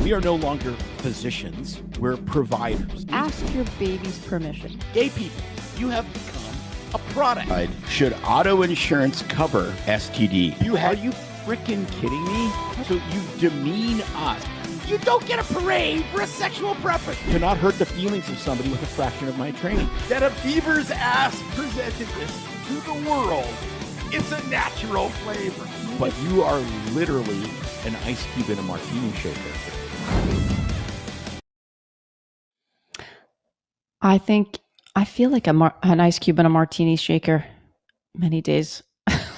We are no longer physicians. We're providers. Ask your baby's permission. Gay people, you have become a product. Should auto insurance cover STD? Are you freaking kidding me? So you demean us. You don't get a parade for a sexual preference. To not hurt the feelings of somebody with a fraction of my training. That a beaver's ass presented this to the world. It's a natural flavor. But you are literally an ice cube in a martini shaker. I feel like an ice cube in a martini shaker many days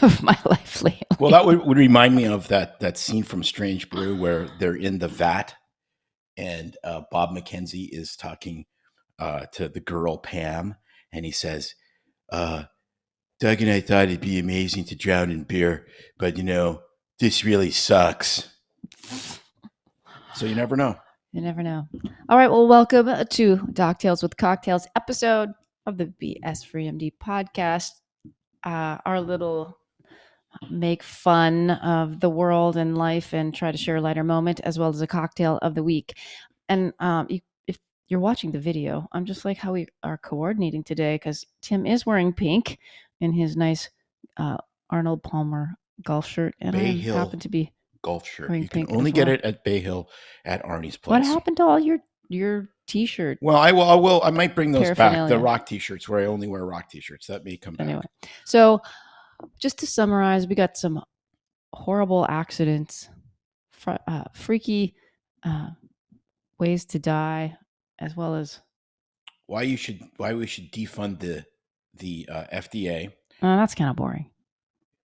of my life lately. Well, that would remind me of that scene from Strange Brew where they're in the vat and Bob McKenzie is talking to the girl Pam, and he says, Doug and I thought it'd be amazing to drown in beer, but this really sucks. So you never know. You never know. All right. Well, welcome to Docktails with Cocktails episode of the BS Free MD podcast. Our little make fun of the world and life and try to share a lighter moment, as well as a cocktail of the week. And if you're watching the video, I'm just like how we are coordinating today, because Tim is wearing pink in his nice Arnold Palmer golf shirt, and Bay I Hill happen to be golf shirt. wearing You can pink only as get well. it at Bay Hill at Arnie's place. What happened to all your t-shirt? Well, I will. I might bring those back. The Paraphernalia. rock t-shirts, where I only wear rock t-shirts. That may come back. Anyway, so just to summarize, we got some horrible accidents, freaky ways to die, as well as why we should defund the FDA. That's kind of boring.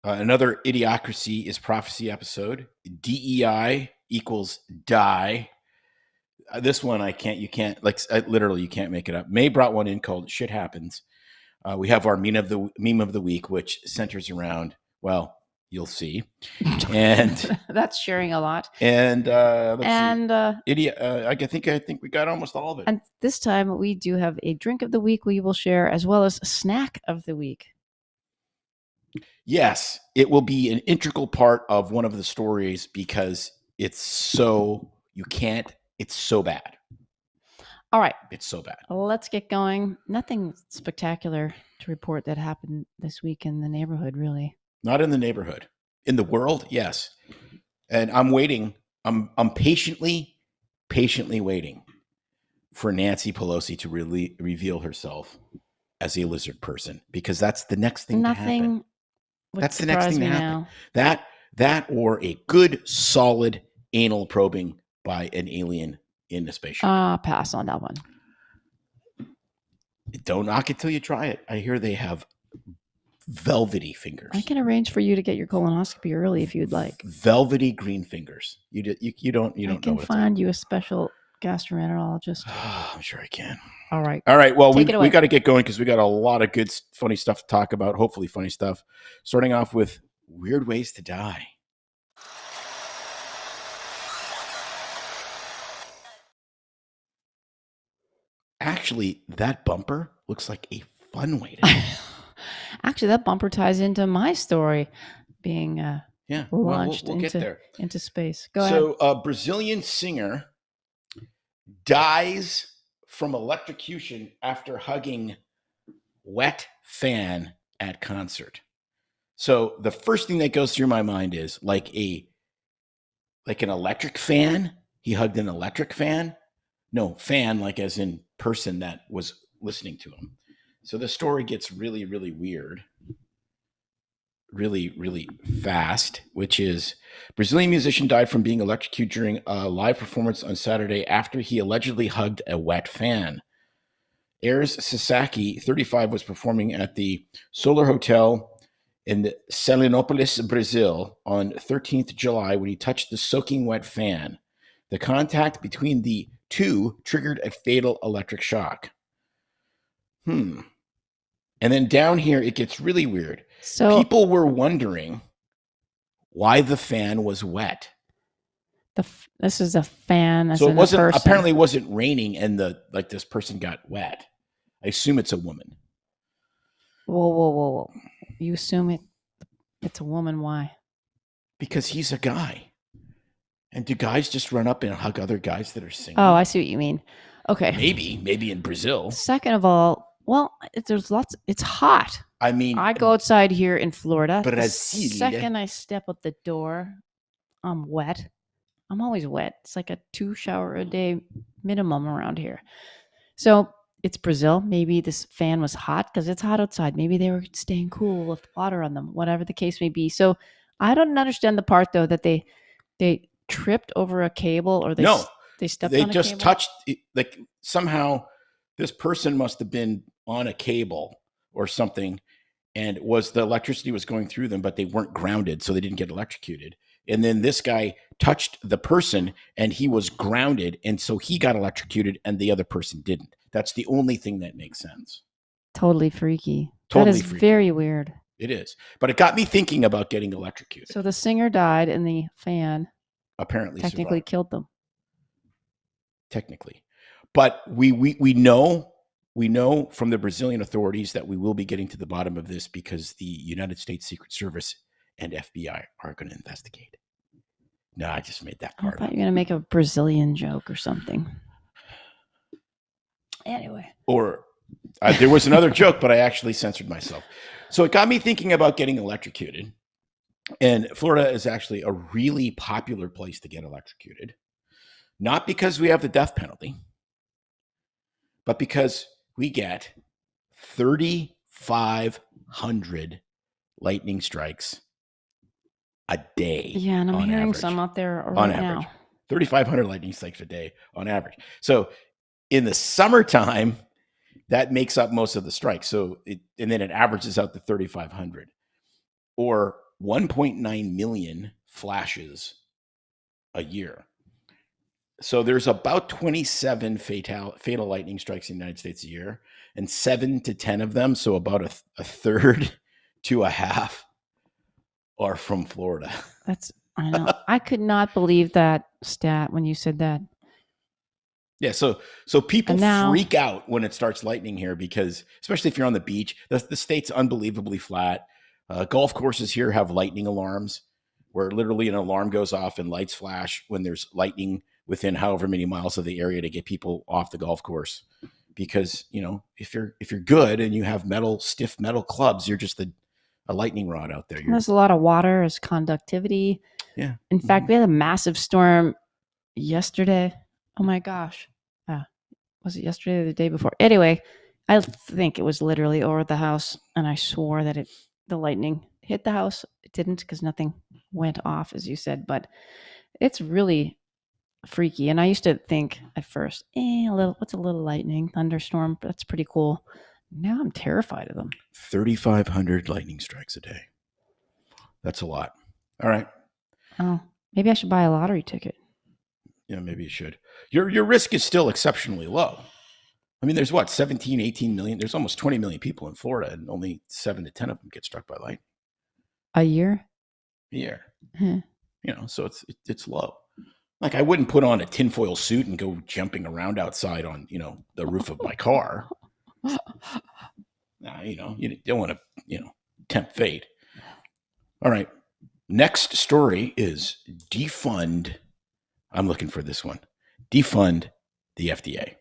Another Idiocracy is Prophecy episode. DEI equals die. This one you can't literally you can't make it up. May brought one in called Shit Happens. We have our meme of the week, which centers around, well, you'll see, and that's sharing a lot. And I think we got almost all of it. And this time we do have a drink of the week we will share, as well as a snack of the week. Yes, it will be an integral part of one of the stories because it's so bad. All right. It's so bad. Let's get going. Nothing spectacular to report that happened this week in the neighborhood, really. Not in the neighborhood. In the world, yes. And I'm waiting. I'm patiently waiting for Nancy Pelosi to really reveal herself as a lizard person, because that's the next thing to happen. That's the next thing to happen. Now. That or a good, solid anal probing by an alien in a spaceship. Pass on that one. Don't knock it till you try it. I hear they have velvety fingers. I can arrange for you to get your colonoscopy early if you'd like. Velvety green fingers. You don't know. I can find you a special gastroenterologist. I'm sure I can. All right. Well, we got to get going because we got a lot of good, funny stuff to talk about. Hopefully funny stuff. Starting off with weird ways to die. Actually, that bumper looks like a fun way to die. Actually, that bumper ties into my story being launched into space. Go ahead. So a Brazilian singer dies from electrocution after hugging wet fan at concert. So the first thing that goes through my mind is like an electric fan. He hugged an electric fan. No, fan like as in person that was listening to him. So the story gets really, really weird, really, really fast, which is Brazilian musician died from being electrocuted during a live performance on Saturday after he allegedly hugged a wet fan. Ayres Sasaki, 35, was performing at the Solar Hotel in Salinopolis, Brazil on 13th July when he touched the soaking wet fan. The contact between the two triggered a fatal electric shock. And then down here, it gets really weird. So people were wondering why the fan was wet. This is a fan. So it apparently it wasn't raining and this person got wet. I assume it's a woman. Whoa. You assume it's a woman. Why? Because he's a guy. And do guys just run up and hug other guys that are singing? Oh, I see what you mean. Okay. Maybe in Brazil. Second of all, well, there's lots. It's hot. I mean, I go outside here in Florida. The Brazil. second I step out the door, I'm wet. I'm always wet. It's like a 2 shower a day minimum around here. So it's Brazil. Maybe this fan was hot because it's hot outside. Maybe they were staying cool with water on them, whatever the case may be. So I don't understand the part though that they tripped over a cable or they stepped on a just cable. touched it, like somehow this person must have been on a cable or something, and the electricity was going through them, but they weren't grounded, so they didn't get electrocuted. And then this guy touched the person and he was grounded, and so he got electrocuted and the other person didn't. That's the only thing that makes sense. Totally freaky. Totally that is freaky. Very weird. It is. But it got me thinking about getting electrocuted. So the singer died and the fan apparently technically survived. Killed them. Technically. But we know from the Brazilian authorities that we will be getting to the bottom of this because the United States Secret Service and FBI are going to investigate. No, I just made that part I thought you were going to make a Brazilian joke or something. Anyway. Or there was another joke, but I actually censored myself. So it got me thinking about getting electrocuted. And Florida is actually a really popular place to get electrocuted. Not because we have the death penalty, but because we get 3,500 lightning strikes a day. Yeah, and I'm hearing average. some out there on right average. now. 3,500 lightning strikes a day on average. So in the summertime, that makes up most of the strikes. So and then it averages out to 3,500 or 1.9 million flashes a year. So there's about 27 fatal lightning strikes in the United States a year, and 7 to 10 of them, so about a third to a half, are from Florida. I know. I could not believe that stat when you said that. Yeah, so people freak out when it starts lightning here because, especially if you're on the beach, the state's unbelievably flat. Golf courses here have lightning alarms where literally an alarm goes off and lights flash when there's lightning within however many miles of the area to get people off the golf course. Because, if you're good and you have stiff metal clubs, you're just a lightning rod out there. There's a lot of water as conductivity. Yeah. In fact, we had a massive storm yesterday. Oh my gosh. Was it yesterday or the day before? Anyway, I think it was literally over the house, and I swore that the lightning hit the house. It didn't because nothing went off, as you said, but it's really freaky. And I used to think at first, what's a little lightning, thunderstorm? That's pretty cool. Now I'm terrified of them. 3,500 lightning strikes a day. That's a lot. All right. Oh, maybe I should buy a lottery ticket. Yeah, maybe you should. Your risk is still exceptionally low. I mean, there's 17, 18 million. There's almost 20 million people in Florida, and only 7 to 10 of them get struck by lightning. A year? A year. So it's low. Like, I wouldn't put on a tinfoil suit and go jumping around outside on, the roof of my car. You don't want to, tempt fate. All right. Next story is defund. I'm looking for this one. Defund the FDA.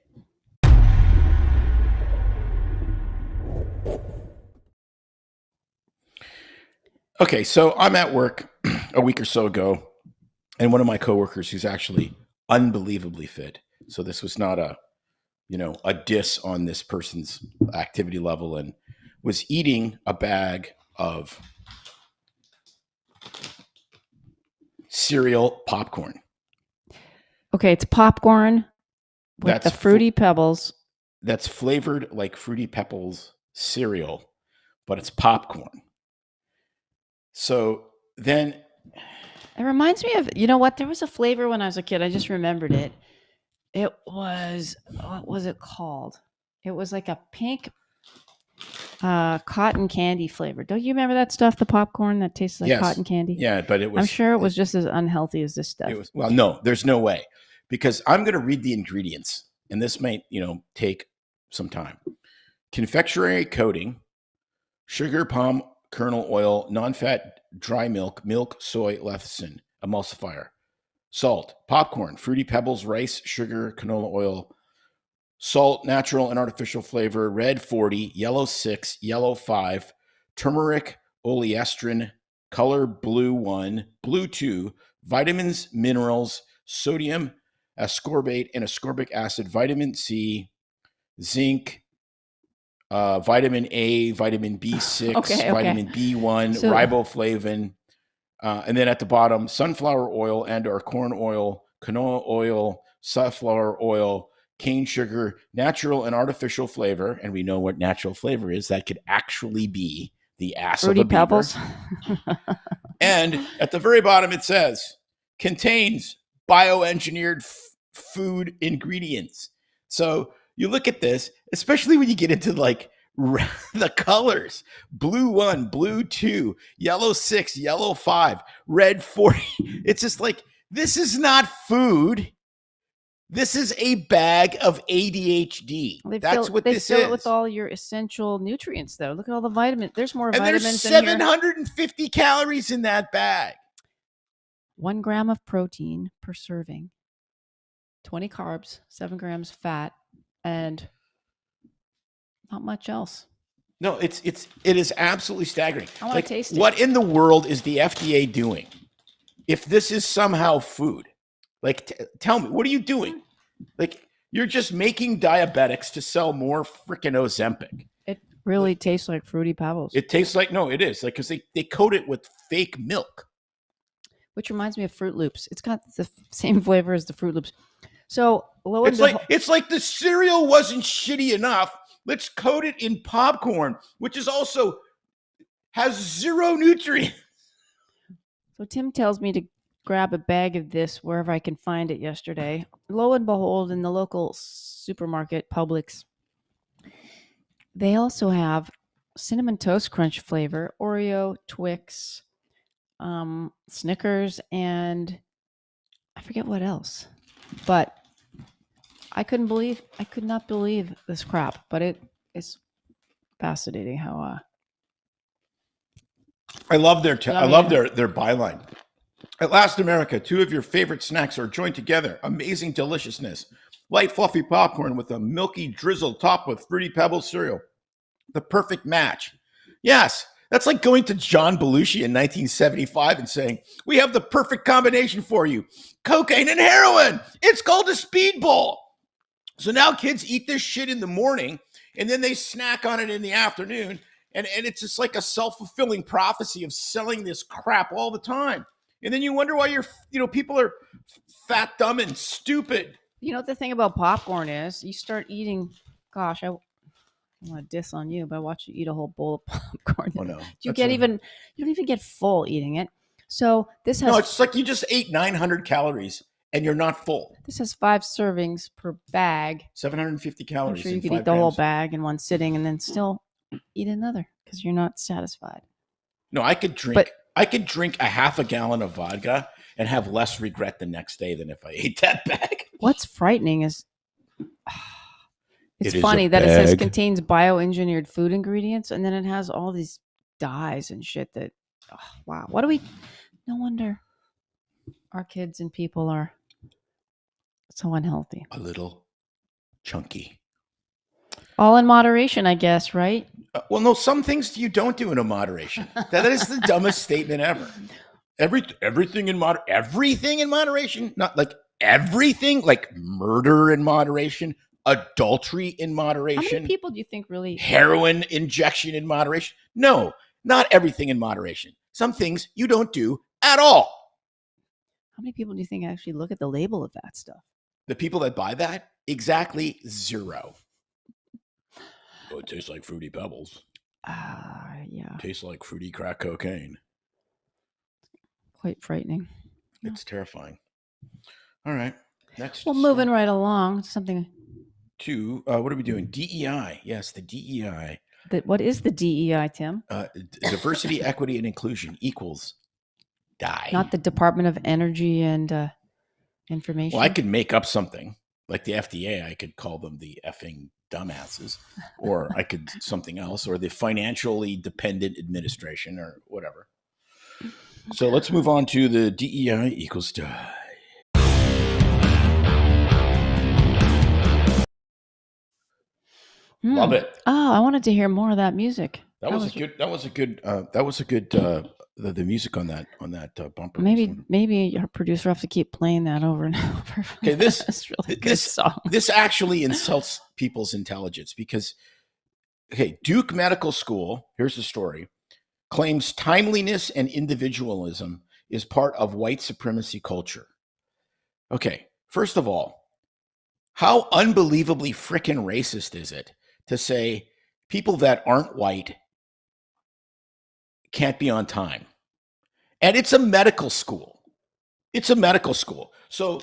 Okay, so I'm at work a week or so ago, and one of my coworkers who's actually unbelievably fit. So this was not a diss on this person's activity level, and was eating a bag of cereal popcorn. Okay, it's popcorn with the Fruity Pebbles. That's flavored like Fruity Pebbles cereal, but it's popcorn. So then... It reminds me of, there was a flavor when I was a kid. I just remembered it. It was, what was it called? It was like a pink cotton candy flavor. Don't you remember that stuff, the popcorn that tastes like cotton candy? Yeah, but it was... I'm sure it was just as unhealthy as this stuff. No, there's no way. Because I'm going to read the ingredients, and this might, take some time. Confectionery coating, sugar, palm kernel oil, non-fat dry milk, soy, lecithin, emulsifier. Salt, popcorn, Fruity Pebbles, rice, sugar, canola oil, salt, natural and artificial flavor, red 40, yellow 6, yellow 5, turmeric, oleestrin, color blue 1, blue 2, vitamins, minerals, sodium, ascorbate, and ascorbic acid, vitamin C, zinc, vitamin A, vitamin B6, Okay. vitamin B1, So- riboflavin, and then at the bottom, sunflower oil and or corn oil, canola oil, safflower oil, cane sugar, natural and artificial flavor. And we know what natural flavor is. That could actually be the ass Fruity of a beaver. Pebbles. And at the very bottom, it says, contains bioengineered food ingredients. So you look at this, especially when you get into like the colors: blue 1, blue 2, yellow 6, yellow 5, red 40. It's just like, this is not food. This is a bag of ADHD. That's what this is. They fill it with all your essential nutrients, though. Look at all the vitamins. There's more And vitamins there's in here. 750 calories in that bag. 1 gram of protein per serving, 20 carbs, 7 grams fat, and not much else. No, it is absolutely staggering. I want to taste it. What in the world is the FDA doing? If this is somehow food, like, tell me, what are you doing? Like, you're just making diabetics to sell more freaking Ozempic. It really tastes like Fruity Pebbles. It tastes like, no, it is like, because they coat it with fake milk. Which reminds me of Fruit Loops. It's got the same flavor as the Fruit Loops. So it's like the cereal wasn't shitty enough. Let's coat it in popcorn, which is also has 0 nutrients. So Tim tells me to grab a bag of this wherever I can find it yesterday. Lo and behold, in the local supermarket, Publix, they also have Cinnamon Toast Crunch flavor, Oreo, Twix, Snickers, and I forget what else. But I could not believe this crap, but it is fascinating how I love their byline. At last, America, 2 of your favorite snacks are joined together. Amazing deliciousness. Light, fluffy popcorn with a milky drizzle topped with Fruity Pebbles cereal. The perfect match. Yes, that's like going to John Belushi in 1975 and saying, we have the perfect combination for you. Cocaine and heroin. It's called a speedball. So now kids eat this shit in the morning and then they snack on it in the afternoon. And it's just like a self-fulfilling prophecy of selling this crap all the time. And then you wonder why people are fat, dumb, and stupid. You know what the thing about popcorn is? You start eating, gosh, I want to diss on you, but I watch you eat a whole bowl of popcorn. Oh no. You don't even get full eating it. So this has... No, it's like you just ate 900 calories and you're not full. This has 5 servings per bag. 750 calories. I'm sure you could 5 eat the whole grams. bag in one sitting and then still eat another because you're not satisfied. No, I could drink a half a gallon of vodka and have less regret the next day than if I ate that bag. What's frightening is it's funny that it says contains bioengineered food ingredients and then it has all these dyes and shit that, wow. No wonder our kids and people are so unhealthy. A little chunky. All in moderation, I guess, right? Well, no, some things you don't do in moderation. That is the dumbest statement ever. Everything in moderation, not like everything, like murder in moderation, adultery in moderation. How many people do you think really... Heroin injection in moderation? No, not everything in moderation. Some things you don't do at all. How many people do you think actually look at the label of that stuff? The people that buy that? Exactly 0. Oh, it tastes like Fruity Pebbles. Yeah. Tastes like fruity crack cocaine. Quite frightening. It's terrifying. All right. Next. Well, moving right along to something. What are we doing? DEI. Yes, the DEI. What is the DEI, Tim? Diversity, equity, and inclusion equals die. Not the Department of Energy and Information. Well, I could make up something like the FDA. I could call them the effing dumbasses, or I could something else, or the financially dependent administration, or whatever. So let's move on to the DEI equals die. Love it. Oh, I wanted to hear more of that music. That was a good the music on that bumper. Maybe our producer will have to keep playing that over and over. Okay, It's really good song. This actually insults people's intelligence because, okay, Duke Medical School, here's the story, claims timeliness and individualism is part of white supremacy culture. Okay, first of all, how unbelievably frickin' racist is it to say people that aren't white can't be on time? And it's a medical school. It's a medical school. So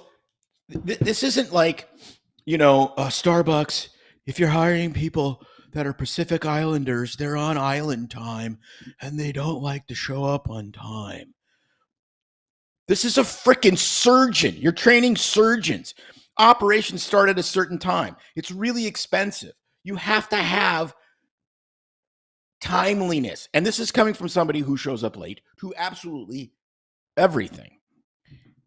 this isn't like, Starbucks, if you're hiring people that are Pacific Islanders, they're on island time and they don't like to show up on time. This is a freaking surgeon. You're training surgeons. Operations start at a certain time. It's really expensive. You have to have timeliness. And this is coming from somebody who shows up late to absolutely everything.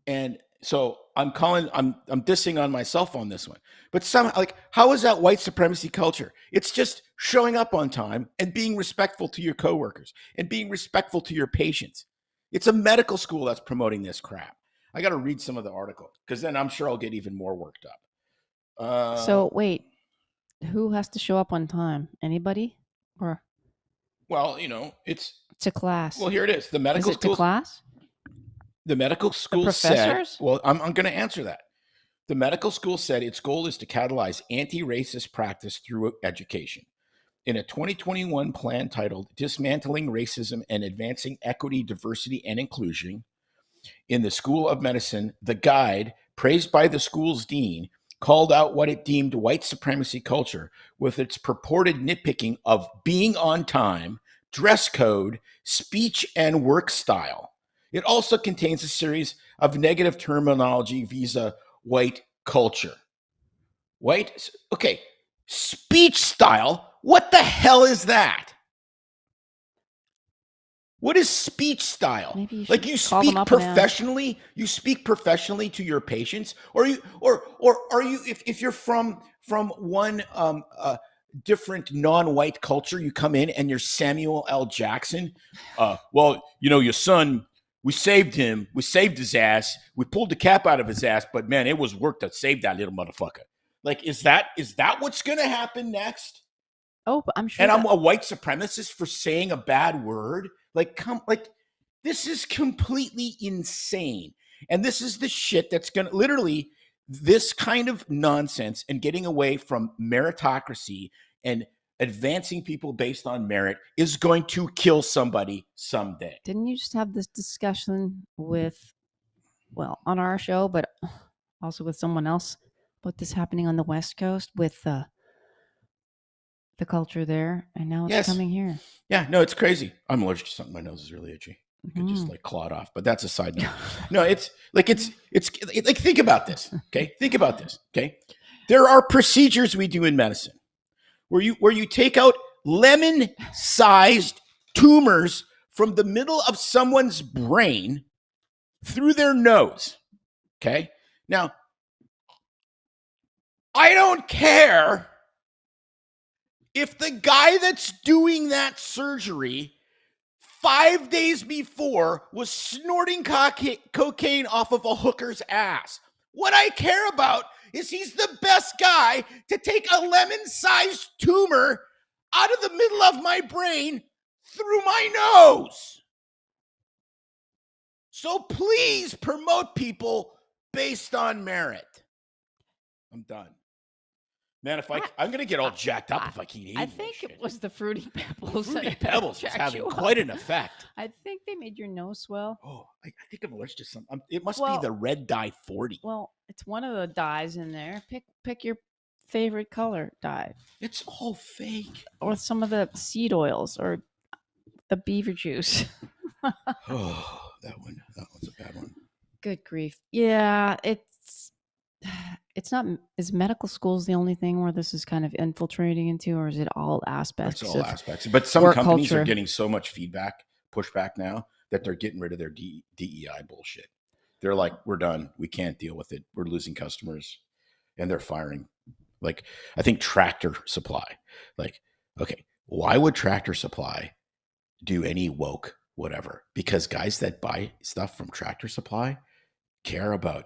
And so I'm dissing on myself on this one. But somehow, like, how is that white supremacy culture? It's just showing up on time and being respectful to your coworkers and being respectful to your patients. It's a medical school that's promoting this crap. I got to read some of the article because then I'm sure I'll get even more worked up. So wait, who has to show up on time? Anybody? Or well, it's to class? Well, here it is. The medical Is it school to class? The medical school said, well, I'm going to answer that. The medical school said its goal is to catalyze anti-racist practice through education. In a 2021 plan titled Dismantling Racism and Advancing Equity, Diversity, and Inclusion in the School of Medicine, the guide, praised by the school's dean, called out what it deemed white supremacy culture with its purported nitpicking of being on time, dress code, speech, and work style. It also contains a series of negative terminology vis-a white culture. Okay, speech style. What the hell is that? What is speech style? Maybe you like you speak professionally. You speak professionally to your patients, or are you if you're from one different non-white culture, you come in and you're Samuel L. Jackson. Well, your son. We saved him. We saved his ass. We pulled the cap out of his ass. But man, it was work to save that little motherfucker. Like, is that what's going to happen next? Oh, but I'm sure. And I'm a white supremacist for saying a bad word. This is completely insane. And this is the shit that's going to literally this kind of nonsense and getting away from meritocracy and advancing people based on merit is going to kill somebody someday. Didn't you just have this discussion on our show, but also with someone else about this happening on the West Coast with the culture there, and now it's coming here. Yeah, no, it's crazy. I'm allergic to something. My nose is really itchy. I could just claw it off, but that's a side note. No, it's like think about this. Okay, think about this. Okay, there are procedures we do in medicine where you take out lemon-sized tumors from the middle of someone's brain through their nose. Okay, now I don't care if the guy that's doing that surgery 5 days before was snorting cocaine off of a hooker's ass. What I care about is he's the best guy to take a lemon-sized tumor out of the middle of my brain through my nose. So please promote people based on merit. I'm done. Man, I'm going to get all jacked up if I keep eating. I think it was the Fruity Pebbles. Fruity Pebbles was having quite an effect. I think they made your nose swell. Oh, I think I'm allergic to something. It must be the red dye 40. Well, it's one of the dyes in there. Pick your favorite color dye. It's all fake. Or some of the seed oils or the beaver juice. Oh, that one's a bad one. Good grief. Yeah, it's not. Is medical schools the only thing where this is kind of infiltrating into, or is it all aspects? It's all aspects. But some companies are getting so much pushback now that they're getting rid of their DEI bullshit. They're like, we're done. We can't deal with it. We're losing customers, and they're firing Like, I think Tractor Supply. Like, okay, why would Tractor Supply do any woke whatever? Because guys that buy stuff from Tractor Supply care about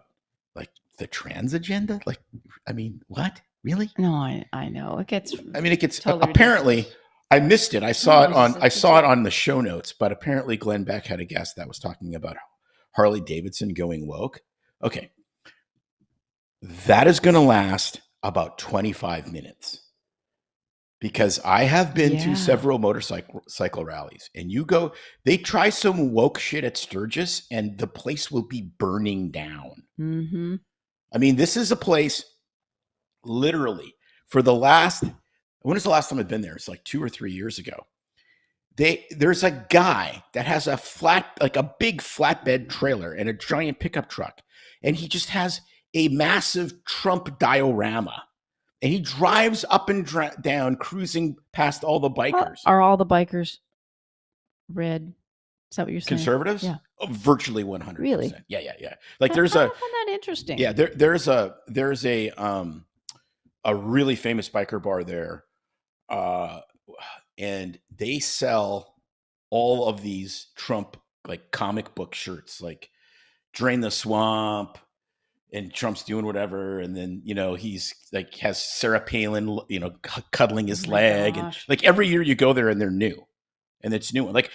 like the trans agenda. Like, I mean, what? Really? No, I know. It gets I mean, it gets totally apparently. ridiculous. I missed it. I No, saw it it's on. just- I it's saw it just- on the show notes, but apparently Glenn Beck had a guest that was talking about Harley Davidson going woke. Okay, that is going to last about 25 minutes because I have been to Yeah. several motorcycle rallies, and you go. They try some woke shit at Sturgis, and the place will be burning down. Mm-hmm. I mean, this is a place literally for the last. When is the last time I've been there? It's like 2 or 3 years ago. There's a guy that has a big flatbed trailer and a giant pickup truck, and he just has a massive Trump diorama, and he drives up and down, cruising past all the bikers. Are all the bikers red? Is that what you're saying? Conservatives? Yeah. Oh, virtually 100%. Really? Yeah. Like there's I find that interesting. Yeah, there's a really famous biker bar there, and they sell all of these Trump like comic book shirts, like "Drain the Swamp," and Trump's doing whatever, and then he's like has Sarah Palin, cuddling his leg, and like every year you go there and they're new, and it's new. Like,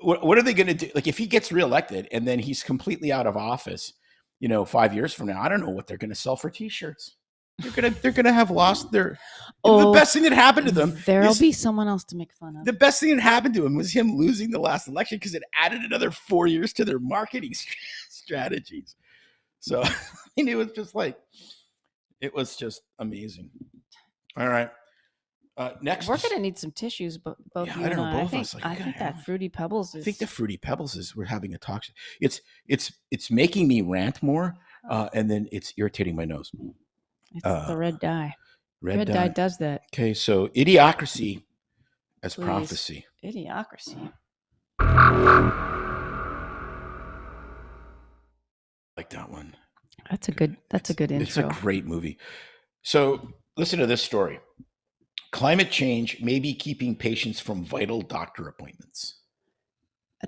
what are they going to do? Like, if he gets reelected and then he's completely out of office, 5 years from now, I don't know what they're going to sell for T-shirts. They're gonna have lost their. The best thing that happened to them. There'll be someone else to make fun of. The best thing that happened to him was him losing the last election because it added another 4 years to their marketing strategies. So I mean, it was just amazing. All right. Next, we're gonna need some tissues, but both you I don't and know. I. Both of us. I think that Fruity Pebbles is. I think the Fruity Pebbles is. We're having a talk. It's making me rant more, and then it's irritating my nose. It's the red dye. Red dye does that. Okay, so idiocracy as Please. prophecy. Idiocracy. Like that one. That's a good intro. It's a great movie. So listen to this story. Climate change may be keeping patients from vital doctor appointments.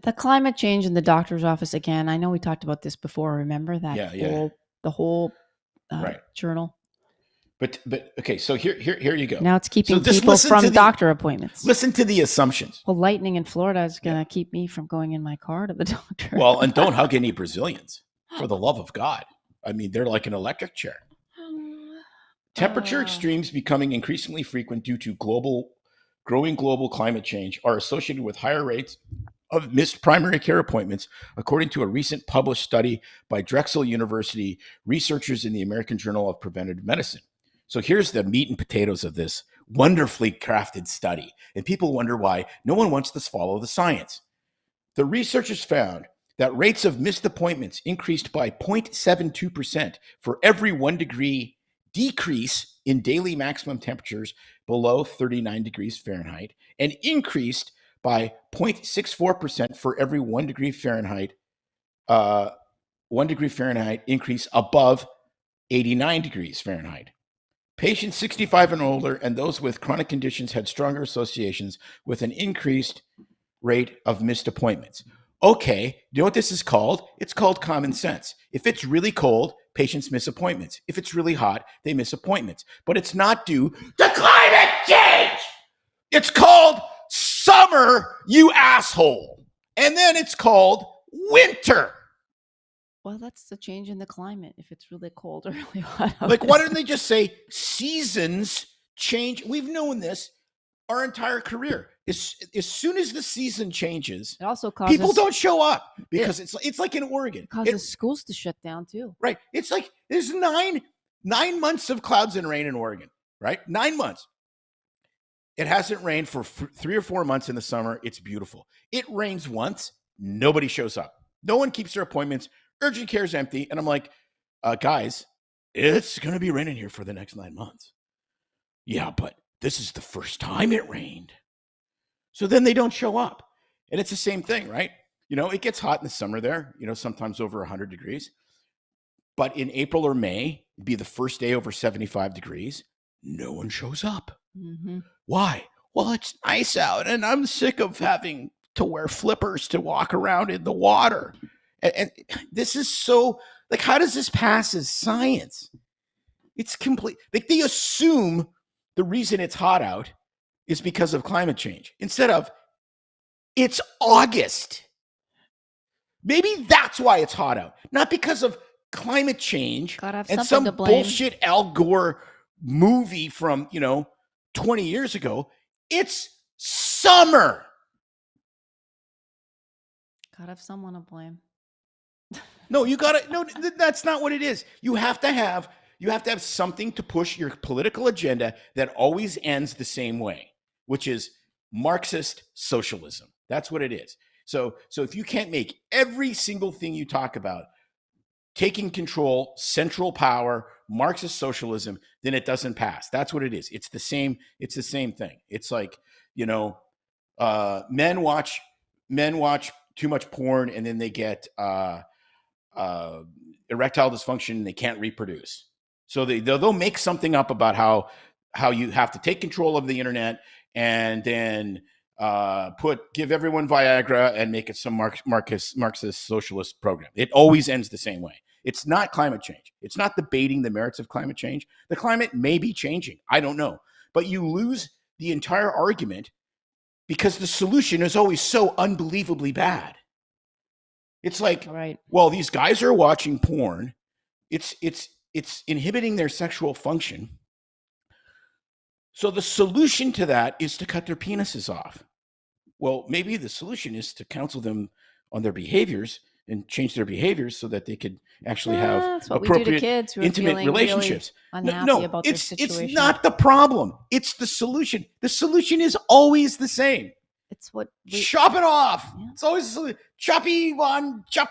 The climate change in the doctor's office again. I know we talked about this before. Remember that the whole right. journal. But okay, so here you go. Now it's keeping people from doctor appointments. Listen to the assumptions. Well, lightning in Florida is going to keep me from going in my car to the doctor. Well, and don't hug any Brazilians, for the love of God. I mean, they're like an electric chair. Temperature extremes becoming increasingly frequent due to growing global climate change are associated with higher rates of missed primary care appointments, according to a recent published study by Drexel University researchers in the American Journal of Preventive Medicine. So here's the meat and potatoes of this wonderfully crafted study. And people wonder why no one wants to follow the science. The researchers found that rates of missed appointments increased by 0.72% for every 1 degree decrease in daily maximum temperatures below 39 degrees Fahrenheit and increased by 0.64% for every 1 degree Fahrenheit, 1 degree Fahrenheit increase above 89 degrees Fahrenheit. Patients 65 and older and those with chronic conditions had stronger associations with an increased rate of missed appointments. Okay, you know what this is called? It's called common sense. If it's really cold, patients miss appointments. If it's really hot, they miss appointments. But it's not due to climate change. It's called summer, you asshole. And then it's called winter. Well, that's the change in the climate. If it's really cold or really hot. Like, why didn't they just say seasons change? We've known this our entire career. As soon as the season changes, it also causes people don't show up because it's like in Oregon. It causes schools to shut down too. Right. It's like there's nine months of clouds and rain in Oregon, right? 9 months. It hasn't rained for 3 or 4 months in the summer. It's beautiful. It rains once. Nobody shows up. No one keeps their appointments. Urgent care is empty. And I'm like, guys, it's going to be raining here for the next 9 months. Yeah, but this is the first time it rained. So then they don't show up. And it's the same thing, right? It gets hot in the summer there, sometimes over 100 degrees. But in April or May, it'd be the first day over 75 degrees. no one shows up. Mm-hmm. Why? Well, it's nice out, and I'm sick of having to wear flippers to walk around in the water. And this is so, like, how does this pass as science? It's complete. Like, they assume the reason it's hot out is because of climate change instead of it's August. Maybe that's why it's hot out, not because of climate change Gotta have and something to some blame. bullshit Al Gore movie from 20 years ago. It's summer. Gotta have someone to blame. No, you gotta. No, that's not what it is. You have to have something to push your political agenda that always ends the same way, which is Marxist socialism. That's what it is. So if you can't make every single thing you talk about taking control, central power, Marxist socialism, then it doesn't pass. That's what it is. It's the same thing. It's like, men watch too much porn and then they get erectile dysfunction and they can't reproduce. So they'll make something up about how you have to take control of the internet and then give everyone Viagra and make it some Marxist socialist program. It always ends the same way. It's not climate change. It's not debating the merits of climate change. The climate may be changing. I don't know. But you lose the entire argument because the solution is always so unbelievably bad. It's like, Right. Well, these guys are watching porn. It's inhibiting their sexual function. So the solution to that is to cut their penises off. Well, maybe the solution is to counsel them on their behaviors and change their behaviors so that they could actually have That's what appropriate, we do to kids who are intimate feeling relationships. really unhappy about their it's situation. not the problem. It's the solution. The solution is always the same. It's what chop it off. Yeah. It's always the solution. Choppy one, chop.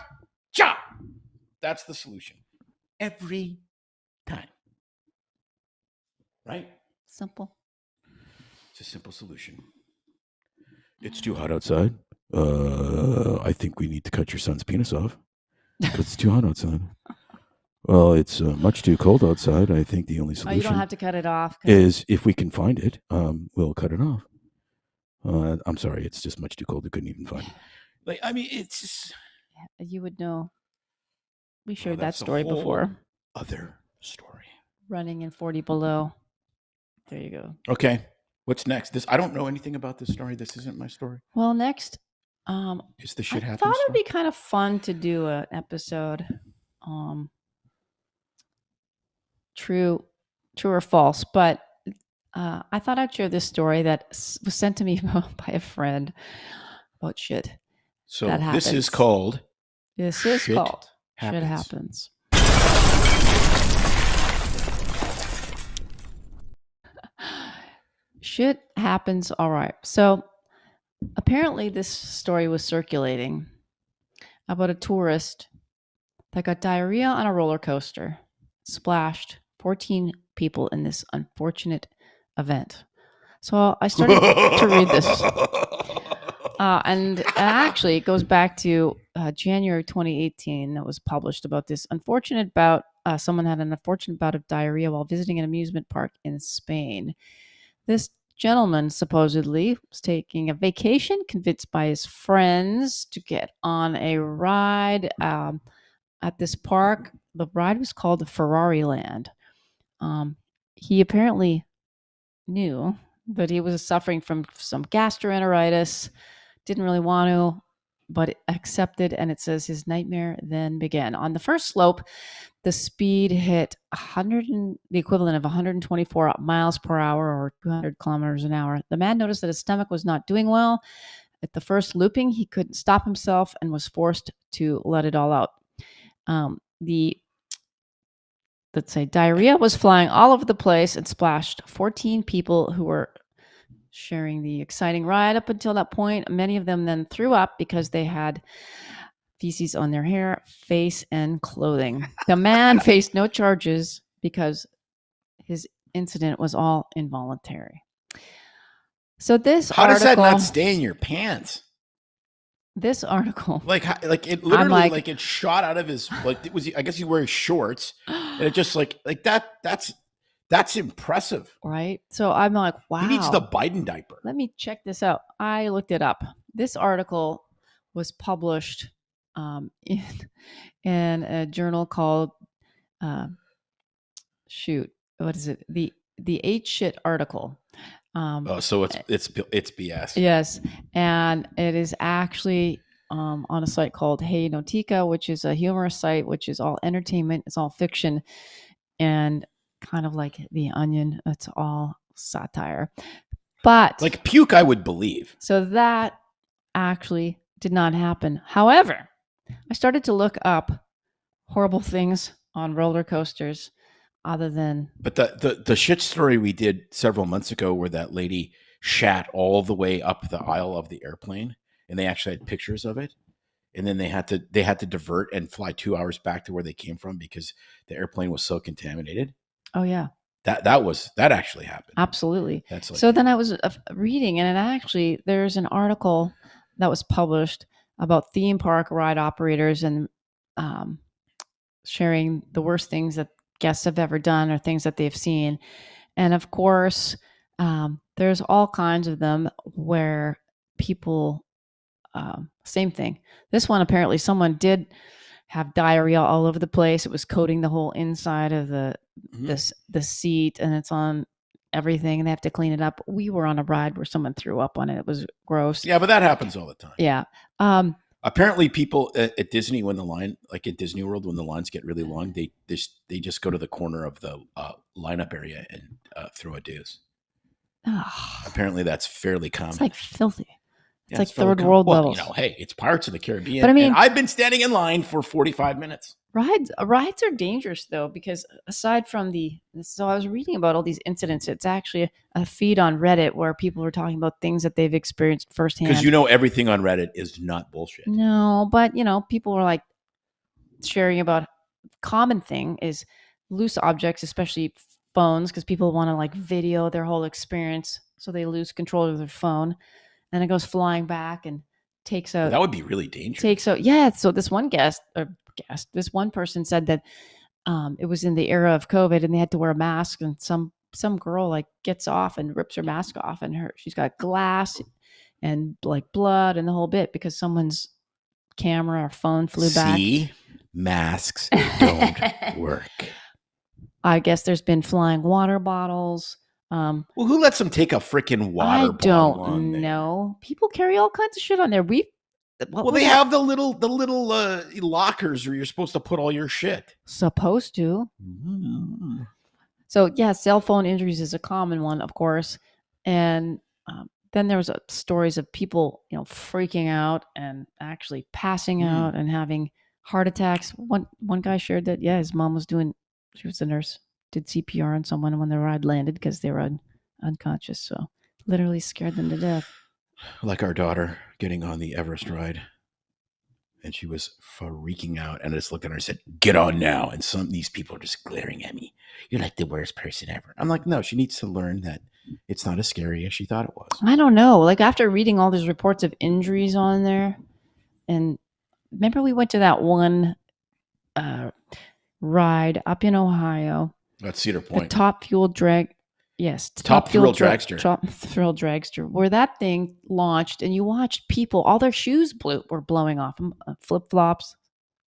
That's the solution. Every time. Right? Simple. It's a simple solution. It's too hot outside. I think we need to cut your son's penis off because it's too hot outside. Well, it's much too cold outside. I think the only solution you don't have to cut it off. Is if we can find it, we'll cut it off. I'm sorry, it's just much too cold. We couldn't even find it. Like, I mean, it's just... You would know. We shared that story before. Other story. Running in 40 below. There you go. Okay. What's next? I don't know anything about this story. This isn't my story. Well, next, is the shit I happens? thought it'd be kind of fun to do an episode, true or false. But I thought I'd share this story that was sent to me by a friend about shit. So this is called. Shit happens. Shit happens. All right. So apparently this story was circulating about a tourist that got diarrhea on a roller coaster, splashed 14 people in this unfortunate event. So I started to read this. And actually, it goes back to January 2018 that was published about this unfortunate bout. Someone had an unfortunate bout of diarrhea while visiting an amusement park in Spain. This gentleman supposedly was taking a vacation, convinced by his friends to get on a ride at this park. The ride was called the Ferrari Land. He apparently knew that he was suffering from some gastroenteritis, didn't really want to, but accepted, and it says his nightmare then began. On the first slope, the speed hit the equivalent of 124 miles per hour or 200 kilometers an hour. The man noticed that his stomach was not doing well. At the first looping, he couldn't stop himself and was forced to let it all out. Let's say diarrhea was flying all over the place and splashed 14 people who were sharing the exciting ride up until that point. Many of them then threw up because they had feces on their hair, face, and clothing. The man faced no charges because his incident was all involuntary. So this How does that not stay in your pants? This article, like it literally like it shot out of his, like, it was, I guess he wears shorts, and it just like that. That's impressive. right? So I'm like, wow. He needs the Biden diaper. Let me check this out. I looked it up. This article was published in a journal called what is it? The 8 Shit article. So it's BS. Yes, and it is actually on a site called Hey Notica, which is a humorous site, which is all entertainment. It's all fiction, and kind of like The Onion. It's all satire. But like puke, I would believe. So that actually did not happen. However, I started to look up horrible things on roller coasters other than. But the shit story we did several months ago where that lady shat all the way up the aisle of the airplane, and they actually had pictures of it. And then they had to divert and fly 2 hours back to where they came from because the airplane was so contaminated. Oh yeah. That actually happened. Absolutely. That's like, so then I was reading, and there's an article that was published about theme park ride operators and sharing the worst things that guests have ever done or things that they've seen. And of course, there's all kinds of them where people, same thing. This one, apparently someone did have diarrhea all over the place. It was coating the whole inside of the seat, and it's on everything, and they have to clean it up. We were on a ride where someone threw up on it. It was gross. Yeah, but that happens all the time. Yeah. Apparently, people at Disney, at Disney World, when the lines get really long, they just go to the corner of the lineup area and throw a deuce. Apparently, that's fairly common. It's like filthy. It's like third world levels. Hey, it's Pirates of the Caribbean. But I mean, and I've been standing in line for 45 minutes. Rides are dangerous though, because aside from so I was reading about all these incidents. It's actually a feed on Reddit where people are talking about things that they've experienced firsthand. Because everything on Reddit is not bullshit. No, but people are like sharing about common thing is loose objects, especially phones, because people want to like video their whole experience, so they lose control of their phone, and it goes flying back and takes out. That would be really dangerous. So this one this one person said that it was in the era of COVID and they had to wear a mask, and some girl like gets off and rips her mask off, and she's got glass and like blood and the whole bit because someone's camera or phone flew back. See, masks don't work. I guess there's been flying water bottles. Well, who lets them take a freaking water bottle on there? I don't know. People carry all kinds of shit on there. They have the little lockers where you're supposed to put all your shit. Supposed to. Mm-hmm. So yeah, cell phone injuries is a common one, of course. And then there was stories of people, freaking out and actually passing out and having heart attacks. One guy shared that, his mom she was a nurse, did CPR on someone when the ride landed because they were unconscious. So literally scared them to death. Like our daughter getting on the Everest ride, and she was freaking out, and I just looked at her and said, "Get on now." And these people are just glaring at me. You're like the worst person ever. I'm like, no, she needs to learn that it's not as scary as she thought it was. I don't know. Like after reading all these reports of injuries on there, and remember we went to that one ride up in Ohio. That's Cedar Point. The Top Fuel Drag. Yes. Top Thrill Dragster. Top Thrill Dragster, where that thing launched and you watched people, all their shoes were blowing off. Flip-flops,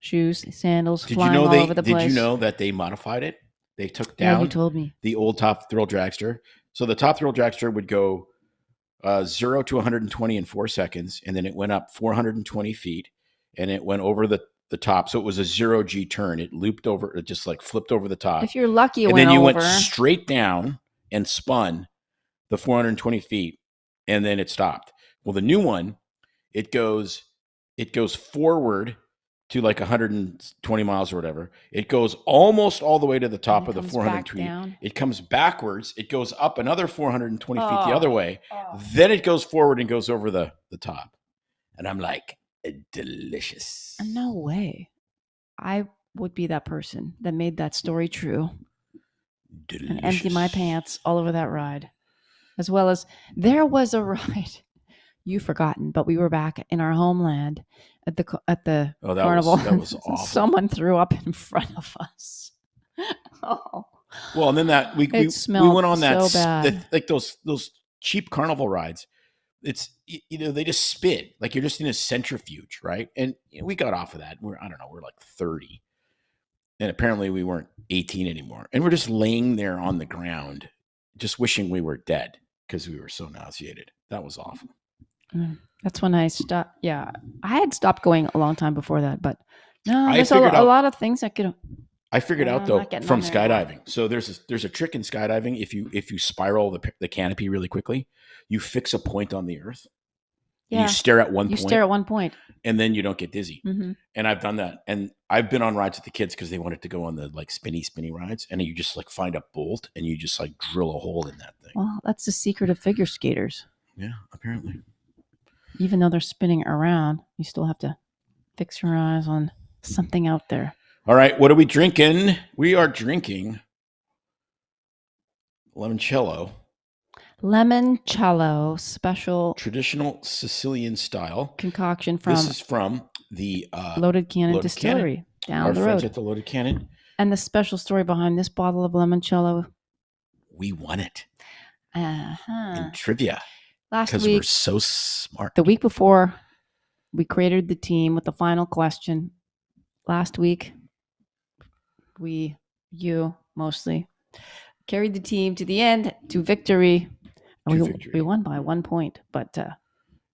shoes, sandals, flying all over the place. Did you know that they modified it? They took down you told me. The old Top Thrill Dragster. So the Top Thrill Dragster would go 0 to 120 in 4 seconds, and then it went up 420 feet, and it went over the top. So it was a 0G turn. It looped over, it just like flipped over the top. If you're lucky, and then you went straight down and spun the 420 feet, and then it stopped. Well, the new one, it goes forward to like 120 miles or whatever. It goes almost all the way to the top of the 400 feet. It comes backwards. It goes up another 420 feet the other way. Then it goes forward and goes over the top. And I'm like, delicious. No way. I would be that person that made that story true. Delicious. And empty my pants all over that ride. As well as there was a ride you've forgotten, but we were back in our homeland at the carnival. That was awful. Someone threw up in front of us. Well, and then that we smelled went on so bad. like those cheap carnival rides. It's they just spin like you're just in a centrifuge, right? And we got off of that. I don't know, we're like 30, and apparently we weren't 18 anymore, and we're just laying there on the ground, just wishing we were dead because we were so nauseated. That was awful. That's when I stopped. Yeah, I had stopped going a long time before that, but no, I there's figured a out- lot of things I could. I figured out I'm though not getting from on there anymore. skydiving. So there's a trick in skydiving. If you spiral the canopy really quickly, you fix a point on the earth. And Yeah, you stare at one you point, stare at one point. and then you don't get dizzy. Mhm. And I've done that. And I've been on rides with the kids because they wanted to go on the like spinny rides. And you just like find a bolt and you just like drill a hole in that thing. Well, that's the secret of figure skaters. Yeah, apparently. Even though they're spinning around, you still have to fix your eyes on something out there. All right, what are we drinking? We are drinking Lemoncello, Lemoncello special traditional Sicilian style concoction from This is from the Loaded Cannon Loaded Distillery down our the friends road. at the Loaded Cannon. And the special story behind this bottle of Lemoncello. We won it Uh-huh. in trivia Last because week, we're so smart. the week before, we created the team with the final question. Last week, you mostly, carried the team to the end, to victory. We won by 1 point, but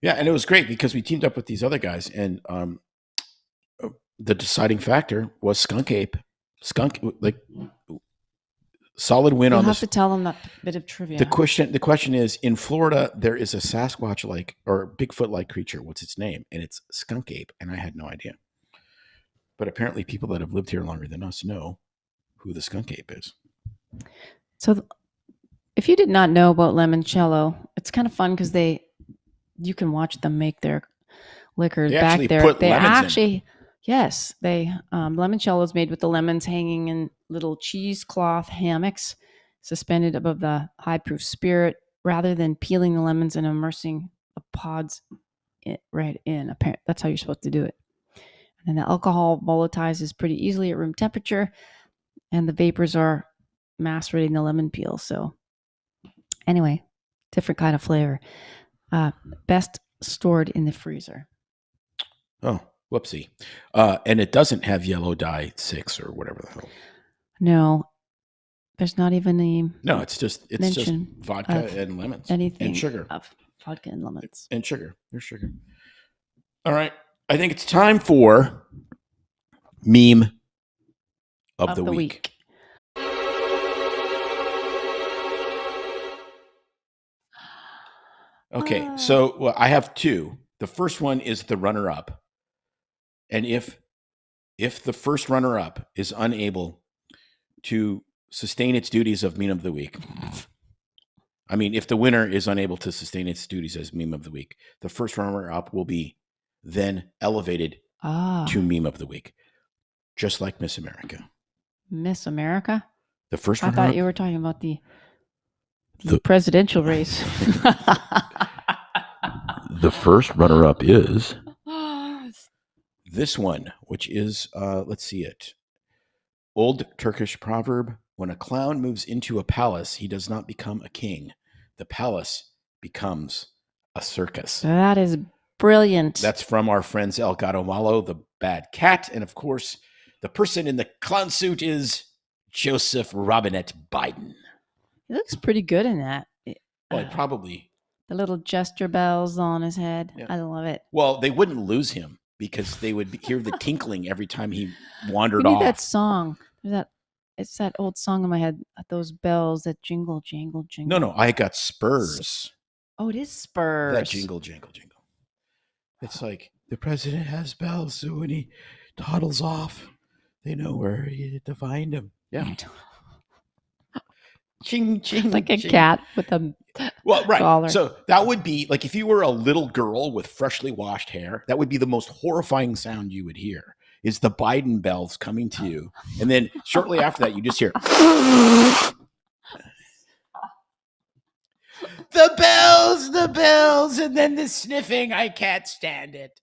yeah, and it was great because we teamed up with these other guys, and the deciding factor was Skunk Ape. Skunk, like, solid win you'll on have this. to tell them that bit of trivia. The question is, in Florida, there is a Sasquatch-like or Bigfoot-like creature. What's its name? And it's Skunk Ape, and I had no idea. But apparently people that have lived here longer than us know who the Skunk Ape is. So if you did not know about Lemoncello, it's kind of fun because you can watch them make their liquors They back actually there. put They lemons in. actually, yes, they Lemoncello is made with the lemons hanging in little cheesecloth hammocks suspended above the high-proof spirit, rather than peeling the lemons and immersing the pods right in. Apparently, that's how you're supposed to do it. And the alcohol volatilizes pretty easily at room temperature, and the vapors are macerating the lemon peel. So anyway, different kind of flavor. Best stored in the freezer. Oh, whoopsie. And it doesn't have yellow dye 6 or whatever the hell. No, there's not even a No, it's just vodka and lemons. Anything and sugar. Of vodka and lemons. And sugar. There's sugar. All right. I think it's time for meme of the week. Okay, so I have two. The first one is the runner-up. And if the first runner-up is unable to sustain its duties of meme of the week, I mean, if the winner is unable to sustain its duties as meme of the week, the first runner-up will be then elevated to meme of the week, just like Miss America. Miss America? The first I runner-up? thought you were talking about the presidential race. The first runner-up is this one, which is, let's see it. Old Turkish proverb, when a clown moves into a palace, he does not become a king. The palace becomes a circus. That is brilliant. That's from our friends El Gato Malo, the bad cat. And of course, the person in the clown suit is Joseph Robinette Biden. He looks pretty good in that. Well, probably. The little jester bells on his head. Yeah. I love it. Well, they wouldn't lose him because they would hear the tinkling every time he wandered off. We need that song. It's that old song in my head. Those bells that jingle, jingle, jingle. No, I got Spurs. Oh, it is Spurs. That jingle, jingle, jingle. It's like the president has bells, so when he toddles off, they know where to find him. Yeah. Ching, ching, like a ching. Cat with a right. collar. So that would be like if you were a little girl with freshly washed hair, that would be the most horrifying sound you would hear is the Biden bells coming to you. And then shortly after that, you just hear the bells, and then the sniffing. I can't stand it.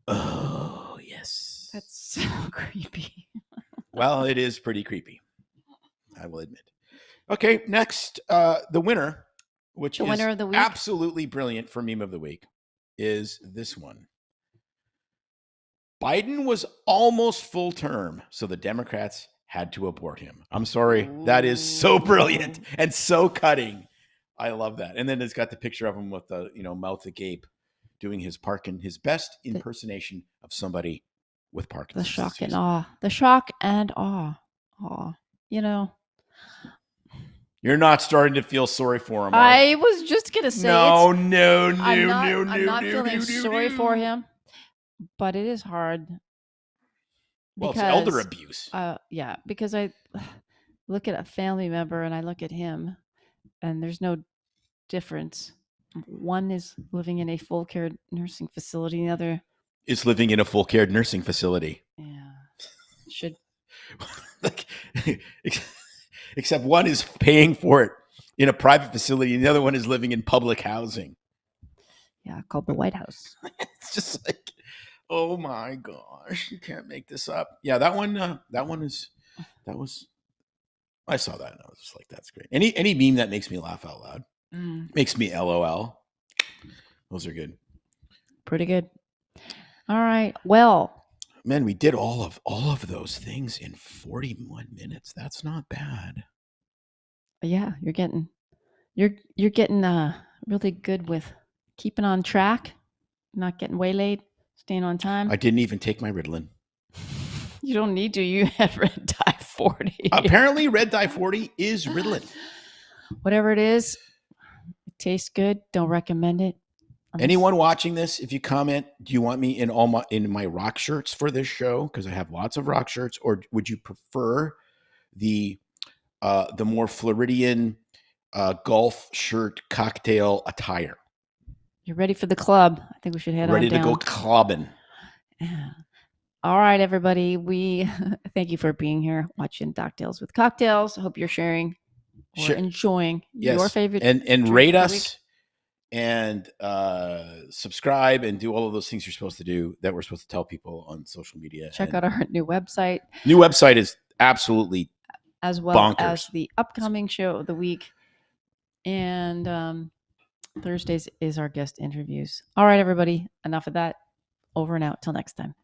Oh, yes. That's so creepy. Well, it is pretty creepy, I will admit. Okay, next, the winner, which The is winner of the week? absolutely brilliant for meme of the week, is this one. Biden was almost full term, so the Democrats had to abort him. I'm sorry. That is so brilliant and so cutting. I love that. And then it's got the picture of him with the, mouth agape doing his best impersonation of somebody with Parkinson's. The shock disease. and awe. The shock and awe. Aw. You're not starting to feel sorry for him, I was just going to say I'm not feeling sorry for him, but it is hard. Well, it's elder abuse. Yeah, because I look at a family member and I look at him and there's no difference. One is living in a full care nursing facility, the other is living in a full care nursing facility. Yeah. Should except one is paying for it in a private facility and the other one is living in public housing. Yeah, called the White House. It's just like, oh my gosh, you can't make this up. Yeah, that one was I saw that and I was just like, that's great. Any meme that makes me laugh out loud. Makes me LOL. Those are good. Pretty good. All right. Well, man, we did all of those things in 41 minutes. That's not bad. Yeah, you're getting really good with keeping on track, not getting waylaid, staying on time. I didn't even take my Ritalin. You don't need to. You had red dye 40. Apparently, red dye 40 is Ritalin. Whatever it is, it tastes good. Don't recommend it. Anyone watching this, if you comment, do you want me in my rock shirts for this show? Because I have lots of rock shirts, or would you prefer the more Floridian golf shirt cocktail attire? You're ready for the club. I think we should head on down. Ready to go clubbing. Yeah. All right, everybody. We thank you for being here, watching Doc Tales with Cocktails. I hope you're sharing or enjoying your favorite. And rate us and subscribe and do all of those things you're supposed to do that we're supposed to tell people on social media. Check out our new website. New website is absolutely as well bonkers. As the upcoming show of the week. And Thursdays is our guest interviews. All right, everybody. Enough of that. Over and out. Till next time.